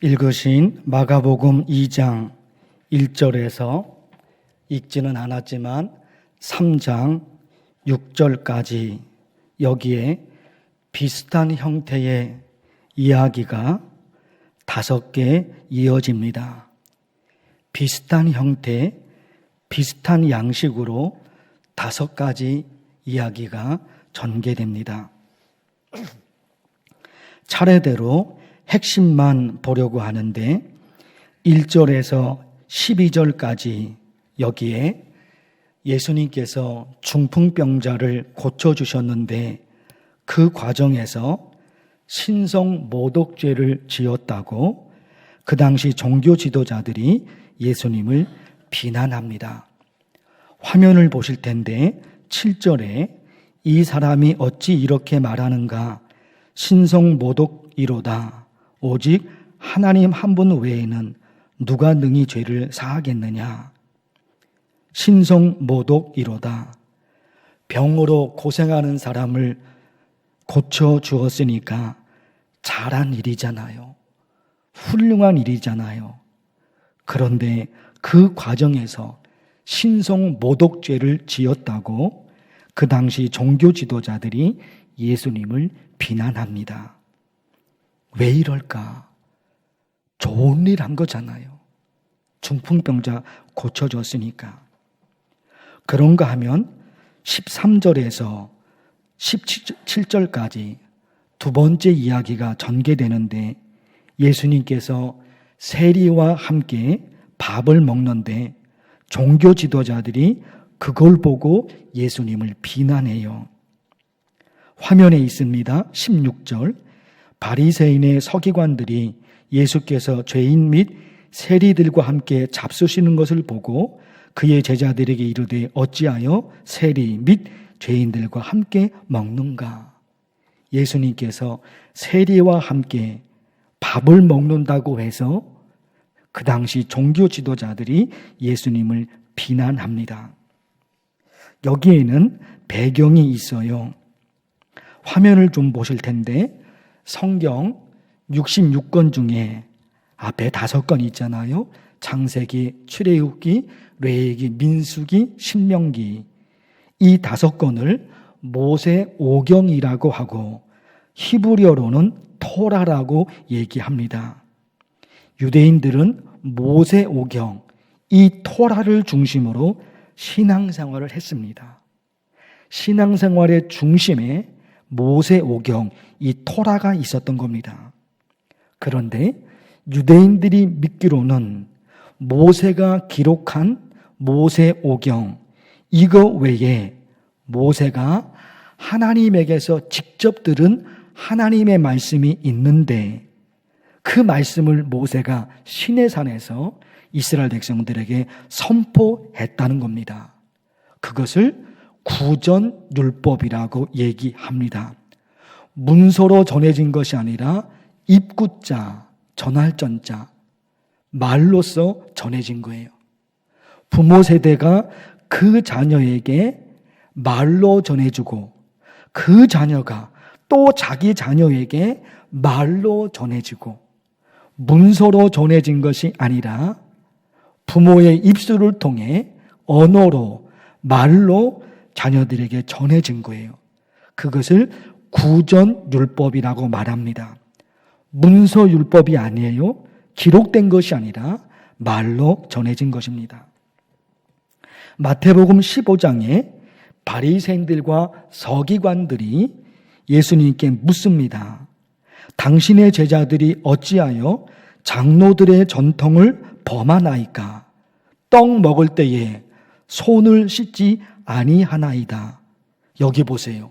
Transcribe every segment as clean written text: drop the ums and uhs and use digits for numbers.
읽으신 마가복음 2장 1절에서 읽지는 않았지만 3장 6절까지 여기에 비슷한 형태의 이야기가 5개 이어집니다. 비슷한 형태, 비슷한 양식으로 5가지 이야기가 전개됩니다. 차례대로 핵심만 보려고 하는데 1절에서 12절까지 여기에 예수님께서 중풍병자를 고쳐주셨는데 그 과정에서 신성모독죄를 지었다고 그 당시 종교 지도자들이 예수님을 비난합니다. 화면을 보실 텐데 7절에 이 사람이 어찌 이렇게 말하는가 신성모독이로다. 오직 하나님 한 분 외에는 누가 능히 죄를 사하겠느냐. 신성모독이로다. 병으로 고생하는 사람을 고쳐주었으니까 잘한 일이잖아요. 훌륭한 일이잖아요. 그런데 그 과정에서 신성모독죄를 지었다고 그 당시 종교 지도자들이 예수님을 비난합니다. 왜 이럴까? 좋은 일 한 거잖아요. 중풍병자 고쳐줬으니까. 그런가 하면 13절에서 17절까지 두 번째 이야기가 전개되는데 예수님께서 세리와 함께 밥을 먹는데 종교 지도자들이 그걸 보고 예수님을 비난해요. 화면에 있습니다. 16절. 바리새인의 서기관들이 예수께서 죄인 및 세리들과 함께 잡수시는 것을 보고 그의 제자들에게 이르되 어찌하여 세리 및 죄인들과 함께 먹는가? 예수님께서 세리와 함께 밥을 먹는다고 해서 그 당시 종교 지도자들이 예수님을 비난합니다. 여기에는 배경이 있어요. 화면을 좀 보실 텐데 성경 66권 중에 앞에 5권 있잖아요. 창세기, 출애굽기, 레위기, 민수기, 신명기. 이 5권을 모세오경이라고 하고 히브리어로는 토라라고 얘기합니다. 유대인들은 모세오경, 이 토라를 중심으로 신앙생활을 했습니다. 신앙생활의 중심에 모세오경, 이 토라가 있었던 겁니다. 그런데 유대인들이 믿기로는 모세가 기록한 모세오경, 이거 외에 모세가 하나님에게서 직접 들은 하나님의 말씀이 있는데 그 말씀을 모세가 시내산에서 이스라엘 백성들에게 선포했다는 겁니다. 그것을 구전율법이라고 얘기합니다. 문서로 전해진 것이 아니라 입구자, 전할 전자, 말로써 전해진 거예요. 부모 세대가 그 자녀에게 말로 전해주고 그 자녀가 또 자기 자녀에게 말로 전해지고 문서로 전해진 것이 아니라 부모의 입술을 통해 언어로 말로 자녀들에게 전해진 거예요. 그것을 구전율법이라고 말합니다. 문서율법이 아니에요. 기록된 것이 아니라 말로 전해진 것입니다. 마태복음 15장에 바리새인들과 서기관들이 예수님께 묻습니다. 당신의 제자들이 어찌하여 장로들의 전통을 범하나이까? 떡 먹을 때에 손을 씻지 아니하나이다. 여기 보세요.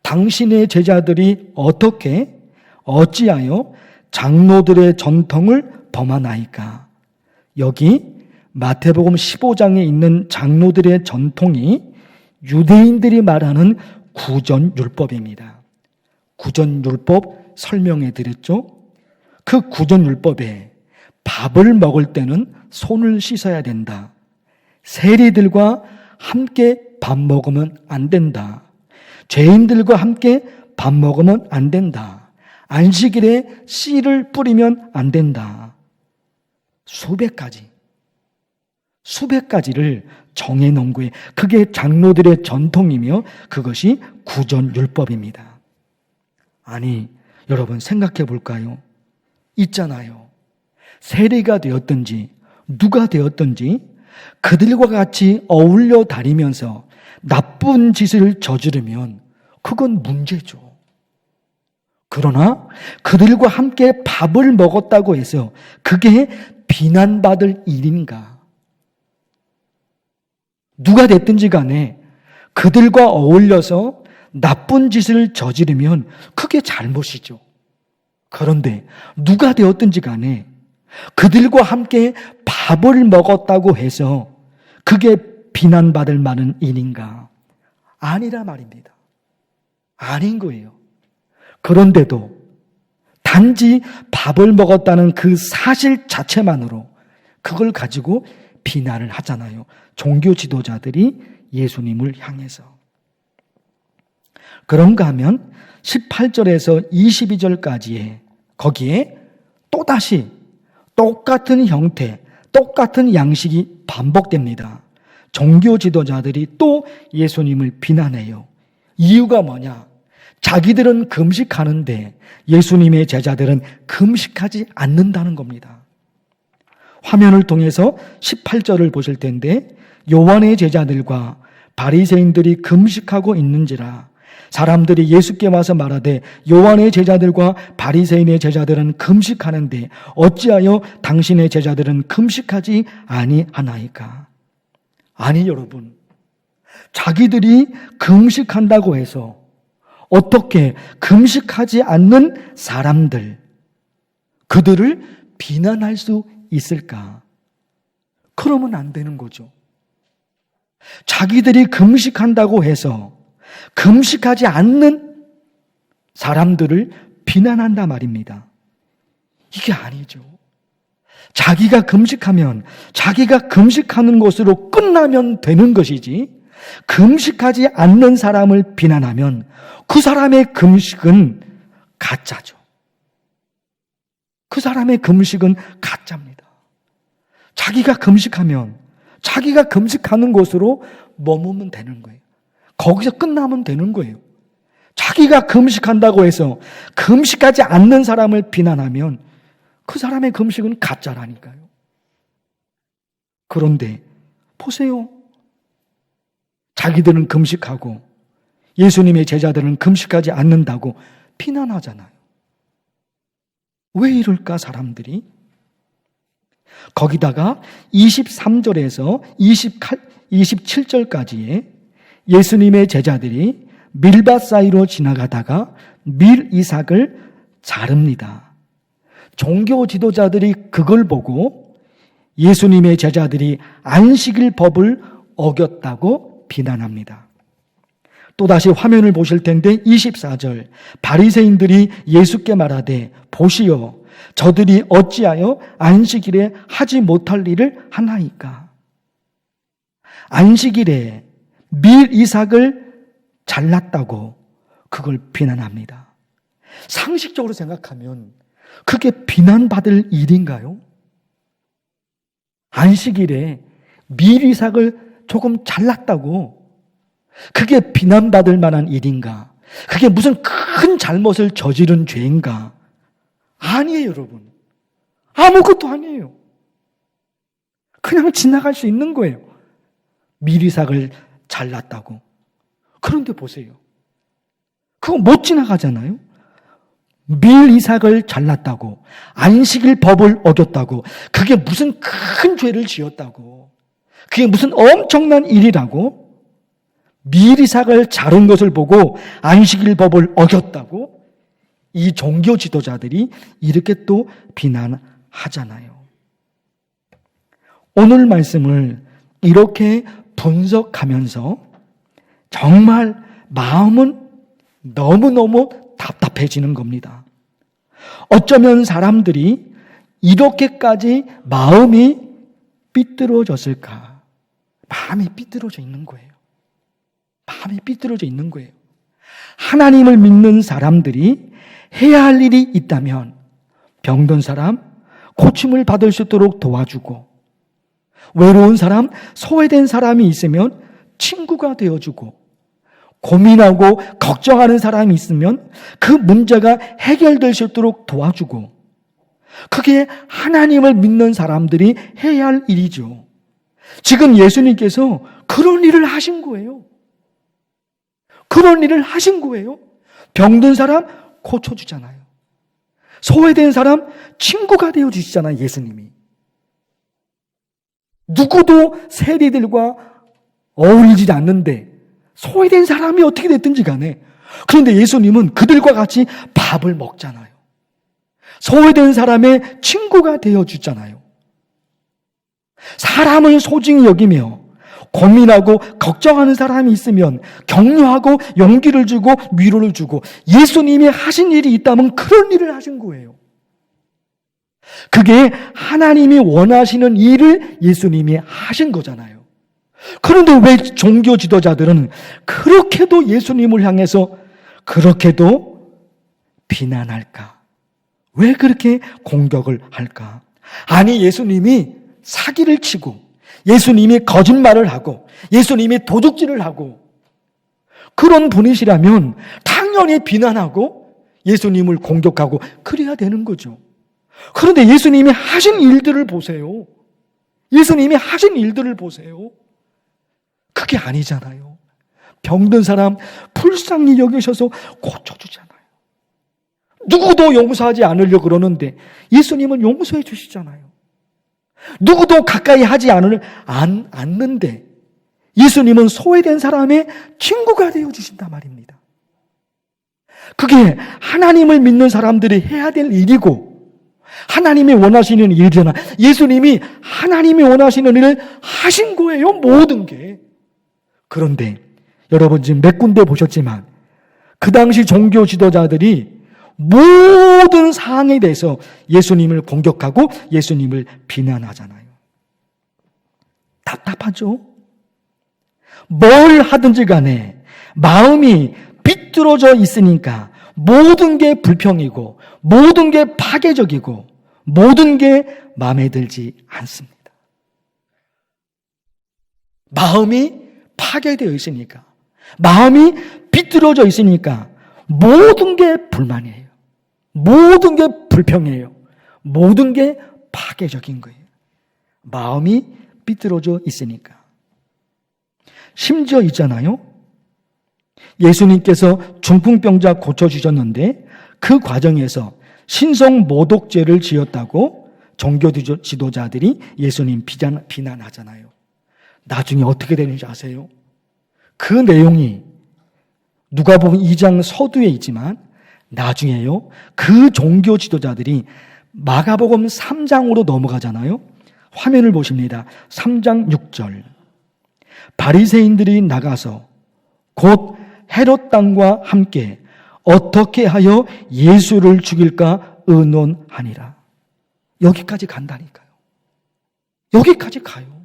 당신의 제자들이 어찌하여 장로들의 전통을 범하나이까? 여기 마태복음 15장에 있는 장로들의 전통이 유대인들이 말하는 구전율법입니다. 구전율법 설명해 드렸죠? 그 구전율법에 밥을 먹을 때는 손을 씻어야 된다. 세리들과 함께 밥 먹으면 안 된다. 죄인들과 함께 밥 먹으면 안 된다. 안식일에 씨를 뿌리면 안 된다. 수백 가지를 정해놓은 거예요. 그게 장로들의 전통이며 그것이 구전율법입니다. 아니, 여러분 생각해 볼까요? 있잖아요. 세리가 되었든지 누가 되었든지 그들과 같이 어울려 다니면서 나쁜 짓을 저지르면 그건 문제죠. 그러나 그들과 함께 밥을 먹었다고 해서 그게 비난받을 일인가? 누가 됐든지 간에 그들과 어울려서 나쁜 짓을 저지르면 그게 잘못이죠. 그런데 누가 되었든지 간에 그들과 함께 밥을 먹었다고 해서 그게 비난받을 만한 일인가? 아니라 말입니다. 아닌 거예요. 그런데도 단지 밥을 먹었다는 그 사실 자체만으로 그걸 가지고 비난을 하잖아요. 종교 지도자들이 예수님을 향해서. 그런가 하면 18절에서 22절까지에 거기에 또다시 똑같은 형태, 똑같은 양식이 반복됩니다. 종교 지도자들이 또 예수님을 비난해요. 이유가 뭐냐? 자기들은 금식하는데 예수님의 제자들은 금식하지 않는다는 겁니다. 화면을 통해서 18절을 보실 텐데 요한의 제자들과 바리새인들이 금식하고 있는지라 사람들이 예수께 와서 말하되 요한의 제자들과 바리새인의 제자들은 금식하는데 어찌하여 당신의 제자들은 금식하지 아니하나이까? 아니 여러분, 자기들이 금식한다고 해서 어떻게 금식하지 않는 사람들, 그들을 비난할 수 있을까? 그러면 안 되는 거죠. 자기들이 금식한다고 해서 금식하지 않는 사람들을 비난한다 말입니다. 이게 아니죠. 자기가 금식하면 자기가 금식하는 것으로 끝나면 되는 것이지 금식하지 않는 사람을 비난하면 그 사람의 금식은 가짜죠. 그 사람의 금식은 가짜입니다. 자기가 금식하면 자기가 금식하는 것으로 머무면 되는 거예요. 거기서 끝나면 되는 거예요. 자기가 금식한다고 해서 금식하지 않는 사람을 비난하면 그 사람의 금식은 가짜라니까요. 그런데 보세요. 자기들은 금식하고 예수님의 제자들은 금식하지 않는다고 비난하잖아요. 왜 이럴까 사람들이? 거기다가 23절에서 27절까지에 예수님의 제자들이 밀밭 사이로 지나가다가 밀이삭을 자릅니다. 종교 지도자들이 그걸 보고 예수님의 제자들이 안식일 법을 어겼다고 비난합니다. 또다시 화면을 보실 텐데 24절 바리새인들이 예수께 말하되 보시오 저들이 어찌하여 안식일에 하지 못할 일을 하나이까? 안식일에 밀이삭을 잘랐다고 그걸 비난합니다. 상식적으로 생각하면 그게 비난받을 일인가요? 안식일에 밀이삭을 조금 잘랐다고 그게 비난받을 만한 일인가? 그게 무슨 큰 잘못을 저지른 죄인가? 아니에요, 여러분. 아무것도 아니에요. 그냥 지나갈 수 있는 거예요. 밀이삭을 잘랐다고. 그런데 보세요. 그거 못 지나가잖아요. 밀이삭을 잘랐다고. 안식일 법을 어겼다고. 그게 무슨 큰 죄를 지었다고. 그게 무슨 엄청난 일이라고. 밀이삭을 자른 것을 보고 안식일 법을 어겼다고. 이 종교 지도자들이 이렇게 또 비난하잖아요. 오늘 말씀을 이렇게 분석하면서 정말 마음은 너무너무 답답해지는 겁니다. 어쩌면 사람들이 이렇게까지 마음이 삐뚤어졌을까? 마음이 삐뚤어져 있는 거예요. 마음이 삐뚤어져 있는 거예요. 하나님을 믿는 사람들이 해야 할 일이 있다면 병든 사람 고침을 받을 수 있도록 도와주고, 외로운 사람, 소외된 사람이 있으면 친구가 되어주고, 고민하고 걱정하는 사람이 있으면 그 문제가 해결될 수 있도록 도와주고, 그게 하나님을 믿는 사람들이 해야 할 일이죠. 지금 예수님께서 그런 일을 하신 거예요. 그런 일을 하신 거예요. 병든 사람 고쳐주잖아요. 소외된 사람 친구가 되어주시잖아요, 예수님이. 누구도 세리들과 어울리지 않는데 소외된 사람이 어떻게 됐든지 간에, 그런데 예수님은 그들과 같이 밥을 먹잖아요. 소외된 사람의 친구가 되어주잖아요. 사람을 소중히 여기며 고민하고 걱정하는 사람이 있으면 격려하고 용기를 주고 위로를 주고, 예수님이 하신 일이 있다면 그런 일을 하신 거예요. 그게 하나님이 원하시는 일을 예수님이 하신 거잖아요. 그런데 왜 종교 지도자들은 그렇게도 예수님을 향해서 그렇게도 비난할까? 왜 그렇게 공격을 할까? 아니, 예수님이 사기를 치고, 예수님이 거짓말을 하고, 예수님이 도둑질을 하고, 그런 분이시라면 당연히 비난하고 예수님을 공격하고 그래야 되는 거죠. 그런데 예수님이 하신 일들을 보세요. 예수님이 하신 일들을 보세요. 그게 아니잖아요. 병든 사람 불쌍히 여기셔서 고쳐주잖아요. 누구도 용서하지 않으려고 그러는데 예수님은 용서해 주시잖아요. 누구도 가까이 하지 않는데 예수님은 소외된 사람의 친구가 되어주신단 말입니다. 그게 하나님을 믿는 사람들이 해야 될 일이고, 하나님이 원하시는 일이잖아. 예수님이 하나님이 원하시는 일을 하신 거예요, 모든 게. 그런데 여러분 지금 몇 군데 보셨지만 그 당시 종교 지도자들이 모든 사항에 대해서 예수님을 공격하고 예수님을 비난하잖아요. 답답하죠? 뭘 하든지 간에 마음이 비뚤어져 있으니까 모든 게 불평이고, 모든 게 파괴적이고, 모든 게 마음에 들지 않습니다. 마음이 파괴되어 있으니까, 마음이 비뚤어져 있으니까 모든 게 불만이에요. 모든 게 불평이에요. 모든 게 파괴적인 거예요. 마음이 비뚤어져 있으니까. 심지어 있잖아요. 예수님께서 중풍병자 고쳐주셨는데 그 과정에서 신성모독죄를 지었다고 종교 지도자들이 예수님 비난하잖아요. 나중에 어떻게 되는지 아세요? 그 내용이 누가복음 2장 서두에 있지만 나중에요, 그 종교 지도자들이 마가복음 3장으로 넘어가잖아요. 화면을 보십니다. 3장 6절. 바리새인들이 나가서 곧 헤롯 당과 함께 어떻게 하여 예수를 죽일까 의논하니라. 여기까지 간다니까요. 여기까지 가요.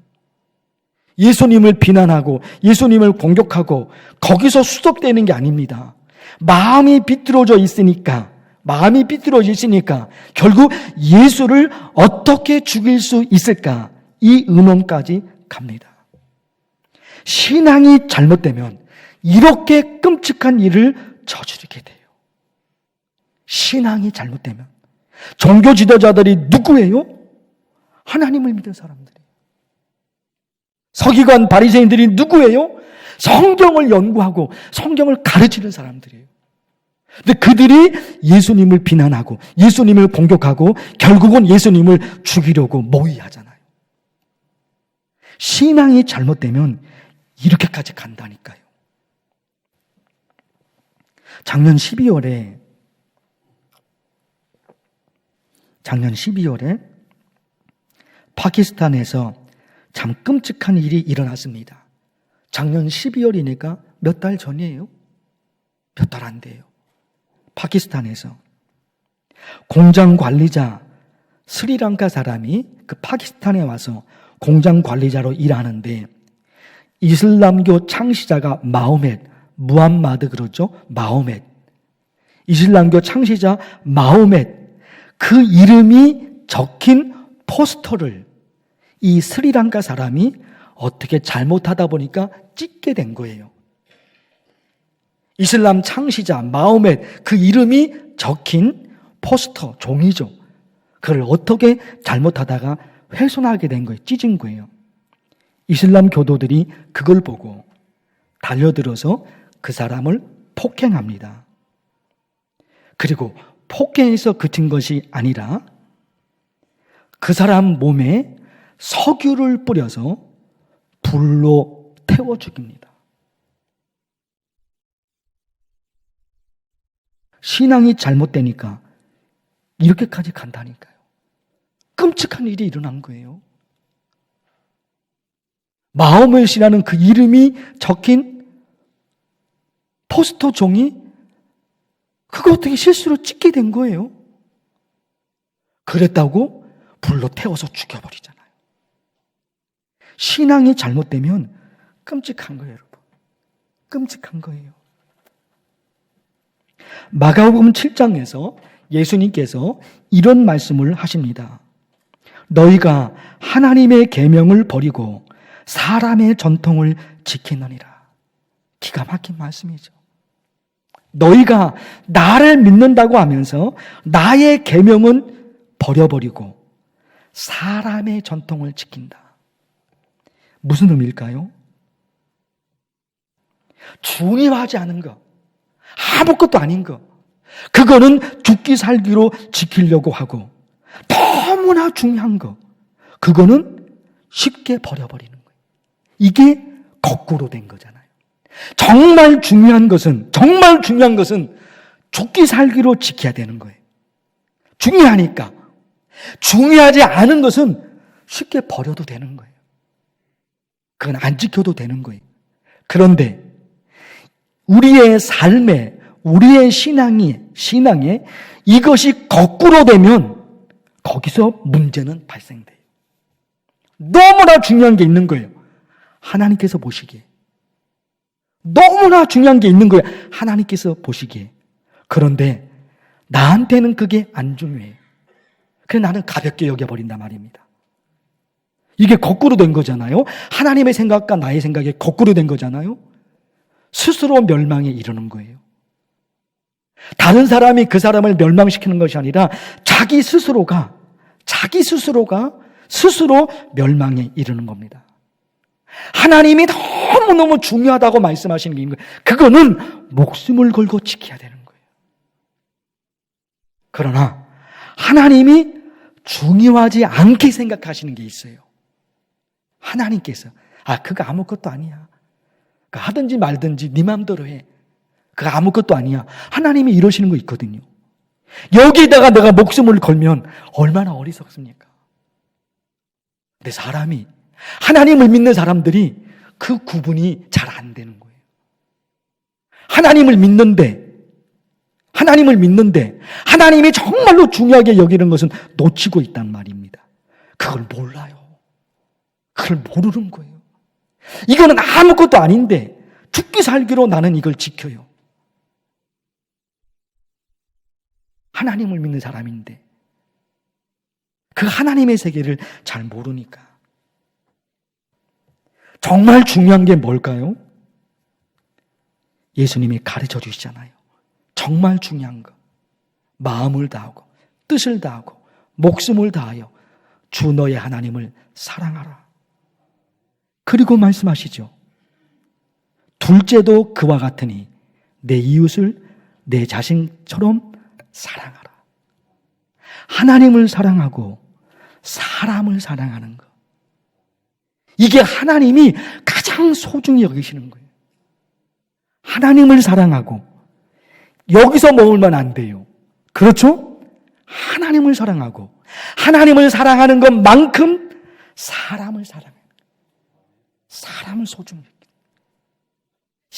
예수님을 비난하고 예수님을 공격하고 거기서 수습되는 게 아닙니다. 마음이 비뚤어져 있으니까 결국 예수를 어떻게 죽일 수 있을까, 이 의논까지 갑니다. 신앙이 잘못되면 이렇게 끔찍한 일을 저지르게 돼요. 신앙이 잘못되면. 종교 지도자들이 누구예요? 하나님을 믿는 사람들이에요. 서기관 바리새인들이 누구예요? 성경을 연구하고 성경을 가르치는 사람들이에요. 근데 그들이 예수님을 비난하고 예수님을 공격하고 결국은 예수님을 죽이려고 모의하잖아요. 신앙이 잘못되면 이렇게까지 간다니까요. 작년 12월에 파키스탄에서 참 끔찍한 일이 일어났습니다. 작년 12월이니까 몇 달 전이에요. 몇 달 안 돼요. 파키스탄에서 공장 관리자 스리랑카 사람이 그 파키스탄에 와서 공장 관리자로 일하는데, 이슬람교 창시자가 무함마드 그러죠. 마호멧. 이슬람교 창시자 마호멧, 그 이름이 적힌 포스터를 이 스리랑카 사람이 어떻게 잘못하다 보니까 찍게 된 거예요. 이슬람 창시자 마호멧, 그 이름이 적힌 포스터, 종이죠. 그걸 어떻게 잘못하다가 훼손하게 된 거예요. 찢은 거예요. 이슬람 교도들이 그걸 보고 달려들어서 그 사람을 폭행합니다. 그리고 폭행에서 그친 것이 아니라 그 사람 몸에 석유를 뿌려서 불로 태워 죽입니다. 신앙이 잘못되니까 이렇게까지 간다니까요. 끔찍한 일이 일어난 거예요. 마호멧이라는 그 이름이 적힌 포스터 종이 그거 어떻게 실수로 찍게 된 거예요. 그랬다고 불로 태워서 죽여버리잖아요. 신앙이 잘못되면 끔찍한 거예요, 여러분. 끔찍한 거예요. 마가복음 7장에서 예수님께서 이런 말씀을 하십니다. 너희가 하나님의 계명을 버리고 사람의 전통을 지키느니라. 기가 막힌 말씀이죠. 너희가 나를 믿는다고 하면서 나의 계명은 버려버리고 사람의 전통을 지킨다. 무슨 의미일까요? 중요하지 않은 것, 아무것도 아닌 것, 그거는 죽기 살기로 지키려고 하고 너무나 중요한 것, 그거는 쉽게 버려버리는 거예요. 이게 거꾸로 된 거잖아요. 정말 중요한 것은 죽기 살기로 지켜야 되는 거예요. 중요하니까. 중요하지 않은 것은 쉽게 버려도 되는 거예요. 그건 안 지켜도 되는 거예요. 그런데 우리의 삶에, 우리의 신앙에 이것이 거꾸로 되면 거기서 문제는 발생돼요. 너무나 중요한 게 있는 거예요. 하나님께서 보시기에. 너무나 중요한 게 있는 거예요. 하나님께서 보시기에. 그런데 나한테는 그게 안 중요해요. 그래서 나는 가볍게 여겨버린단 말입니다. 이게 거꾸로 된 거잖아요. 하나님의 생각과 나의 생각이 거꾸로 된 거잖아요. 스스로 멸망에 이르는 거예요. 다른 사람이 그 사람을 멸망시키는 것이 아니라 자기 스스로가 스스로 멸망에 이르는 겁니다. 하나님이 너무너무 중요하다고 말씀하시는 게 있는 거예요. 그거는 목숨을 걸고 지켜야 되는 거예요. 그러나 하나님이 중요하지 않게 생각하시는 게 있어요. 하나님께서 그거 아무것도 아니야. 하든지 말든지 네 마음대로 해. 그거 아무것도 아니야. 하나님이 이러시는 거 있거든요. 여기다가 내가 목숨을 걸면 얼마나 어리석습니까? 근데 사람이, 하나님을 믿는 사람들이 그 구분이 잘 안 되는 거예요. 하나님을 믿는데 하나님이 정말로 중요하게 여기는 것은 놓치고 있단 말입니다. 그걸 몰라요. 그걸 모르는 거예요. 이거는 아무것도 아닌데 죽기 살기로 나는 이걸 지켜요. 하나님을 믿는 사람인데 그 하나님의 세계를 잘 모르니까. 정말 중요한 게 뭘까요? 예수님이 가르쳐 주시잖아요. 정말 중요한 거. 마음을 다하고 뜻을 다하고 목숨을 다하여 주 너의 하나님을 사랑하라. 그리고 말씀하시죠. 둘째도 그와 같으니 내 이웃을 내 자신처럼 사랑하라. 하나님을 사랑하고 사람을 사랑하는 것. 이게 하나님이 가장 소중히 여기시는 거예요. 하나님을 사랑하고 여기서 머물면 안 돼요. 그렇죠? 하나님을 사랑하고 하나님을 사랑하는 것만큼 사람을 사랑해요. 사람을 소중히 여겨요.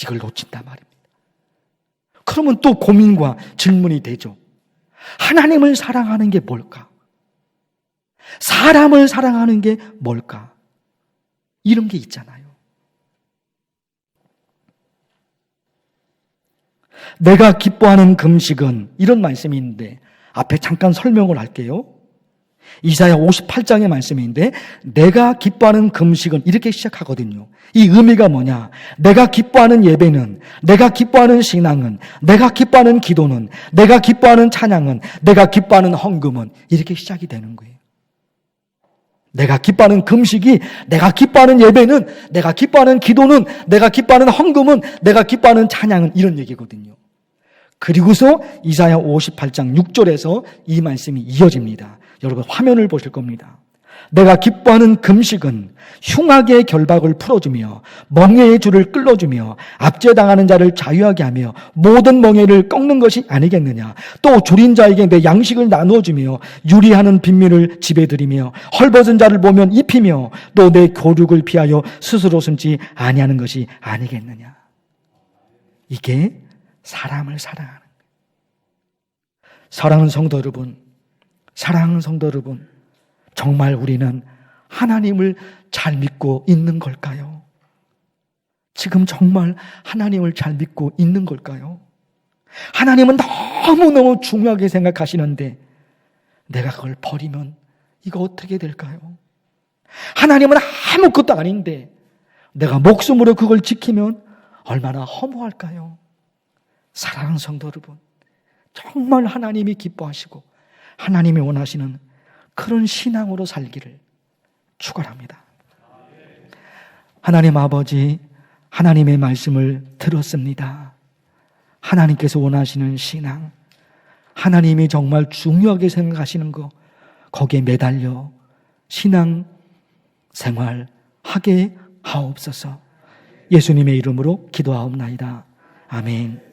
이걸 놓친단 말입니다. 그러면 또 고민과 질문이 되죠. 하나님을 사랑하는 게 뭘까? 사람을 사랑하는 게 뭘까? 이런 게 있잖아요. 내가 기뻐하는 금식은 이런 말씀이 있는데 앞에 잠깐 설명을 할게요. 이사야 58장의 말씀인데 내가 기뻐하는 금식은 이렇게 시작하거든요. 이 의미가 뭐냐? 내가 기뻐하는 예배는, 내가 기뻐하는 신앙은, 내가 기뻐하는 기도는, 내가 기뻐하는 찬양은, 내가 기뻐하는 헌금은 이렇게 시작이 되는 거예요. 내가 기뻐하는 금식이, 내가 기뻐하는 예배는, 내가 기뻐하는 기도는, 내가 기뻐하는 헌금은, 내가 기뻐하는 찬양은 이런 얘기거든요. 그리고서 이사야 58장 6절에서 이 말씀이 이어집니다. 여러분 화면을 보실 겁니다. 내가 기뻐하는 금식은 흉악의 결박을 풀어주며 멍에의 줄을 끌어주며 압제당하는 자를 자유하게 하며 모든 멍에를 꺾는 것이 아니겠느냐. 또 줄인 자에게 내 양식을 나누어주며 유리하는 빈민을 집에 들이며 헐벗은 자를 보면 입히며 또 내 교육을 피하여 스스로 숨지 아니하는 것이 아니겠느냐. 이게 사람을 사랑하는 거예요. 사랑하는 성도 여러분, 사랑하는 성도 여러분, 정말 우리는 하나님을 잘 믿고 있는 걸까요? 지금 정말 하나님을 잘 믿고 있는 걸까요? 하나님은 너무너무 중요하게 생각하시는데 내가 그걸 버리면 이거 어떻게 될까요? 하나님은 아무것도 아닌데 내가 목숨으로 그걸 지키면 얼마나 허무할까요? 사랑하는 성도 여러분, 정말 하나님이 기뻐하시고 하나님이 원하시는 그런 신앙으로 살기를 축원합니다. 하나님 아버지, 하나님의 말씀을 들었습니다. 하나님께서 원하시는 신앙, 하나님이 정말 중요하게 생각하시는 거, 거기에 매달려 신앙 생활 하게 하옵소서. 예수님의 이름으로 기도하옵나이다. 아멘.